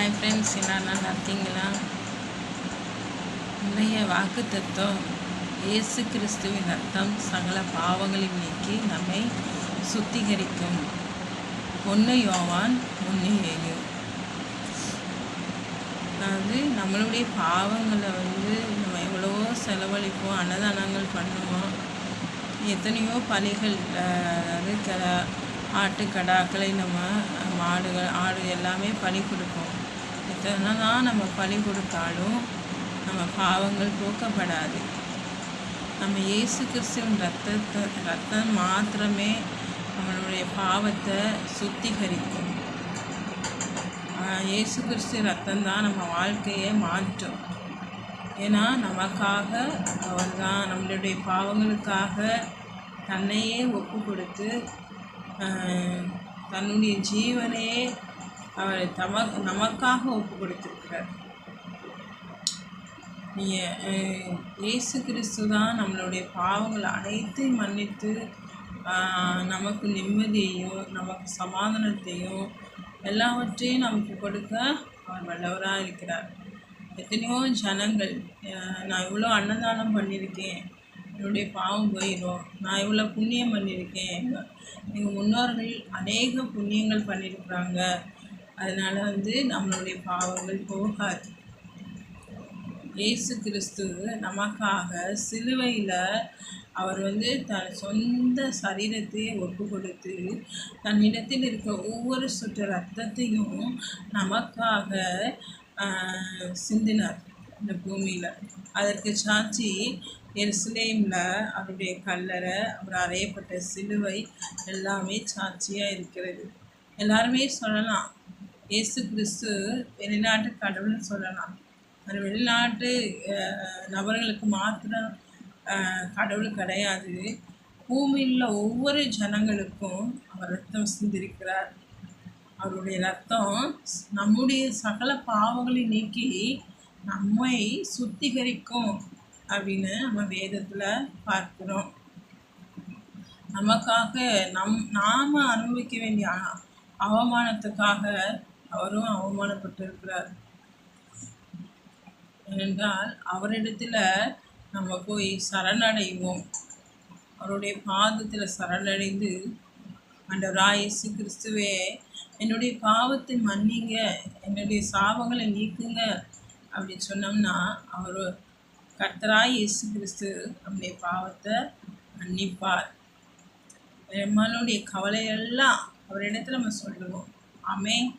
Hi friends, எல்லாம் நல்லா இருக்கீங்களா? இன்றைய வாக்கு தத்துவம், இயேசு கிறிஸ்துவின் ரத்தம் சகல பாவங்களையும் நீக்கி நம்மை சுத்திகரிக்கும். 1 யோவான் 1:7. அதாவது நம்மளுடைய பாவங்களை நம்ம எவ்வளவோ செலவழிப்போம், அன்னதானங்கள் பண்ணுவோம், எத்தனையோ பலிகள், அதாவது ஆட்டுக்கடாக்களை நம்ம மாடுகள் ஆடு எல்லாமே பலி கொடுப்போம். எத்தனை தான் நம்ம பலி கொடுத்தாலும் நம்ம பாவங்கள் போக்கப்படாது. நம்ம இயேசு கிறிஸ்துவின் ரத்தம் மாத்திரமே நம்மளுடைய பாவத்தை சுத்திகரிக்கும். இயேசு கிறிஸ்து ரத்தம் தான் நம்ம வாழ்க்கையை மாற்றும். ஏன்னா நமக்காக அவர் தான் நம்மளுடைய பாவங்களுக்காக தன்னையே ஒப்பு கொடுத்து தன்னுடைய ஜீவனையே அவர் நமக்காக ஒப்பு கொடுத்துருக்கிறார். இயேசு கிறிஸ்து தான் நம்மளுடைய பாவங்கள் அனைத்தையும் மன்னித்து நமக்கு நிம்மதியையும் நமக்கு சமாதானத்தையும் எல்லாவற்றையும் நமக்கு கொடுக்க அவர் வல்லவராக இருக்கிறார். எத்தனையோ ஜனங்கள், நான் இவ்வளோ அன்னதானம் பண்ணியிருக்கேன், என்னுடைய பாவம் போயிடும், நான் இவ்வளோ புண்ணியம் பண்ணியிருக்கேன், எங்கள் முன்னோர்கள் அநேக புண்ணியங்கள் பண்ணியிருக்கிறாங்க, அதனால் நம்மளுடைய பாவங்கள் போகாது. இயேசு கிறிஸ்து நமக்காக சிலுவையில் அவர் தன் சொந்த சரீரத்தையே ஒப்பு கொடுத்து தன்னிடத்தில் இருக்க ஒவ்வொரு சொட்டு ரத்தத்தையும் நமக்காக சிந்தினார் இந்த பூமியில். அதற்கு சாட்சி எருசலேமில் அவருடைய கல்லறை, அவர் அறையப்பட்ட சிலுவை எல்லாமே சாட்சியாக இருக்கிறது. எல்லாருமே சொல்லலாம் இயேசு கிறிஸ்து வெளிநாட்டு கடவுள்னு சொல்லலாம். அது வெளிநாட்டு நபர்களுக்கு மாத்திரம் கடவுள் கிடையாது. பூமியில் ஒவ்வொரு ஜனங்களுக்கும் அவர் ரத்தம் சிந்திருக்கிறார். அவருடைய ரத்தம் நம்முடைய சகல பாவங்களை நீக்கி நம்மை சுத்திகரிக்கும் அப்படின்னு நம்ம வேதத்தில் பார்க்கிறோம். நமக்காக நாம் அனுபவிக்க வேண்டிய அவமானத்துக்காக அவரும் அவமானப்பட்டிருக்கிறார். ஏனென்றால் அவரிடத்தில் நம்ம போய் சரணடைவோம். அவருடைய பாதத்தில் சரணடைந்து, ஆண்டவராகிய இயேசு கிறிஸ்துவே, என்னுடைய பாவத்தை மன்னிங்க, என்னுடைய சாபங்களை நீக்குங்க அப்படின்னு சொன்னோம்னா அவர் கர்த்தராகிய இயேசு கிறிஸ்து நம்முடைய பாவத்தை மன்னிப்பார். நம்மளுடைய கவலையெல்லாம் அவரிடத்தில் நம்ம சொல்லுவோம். ஆமென்.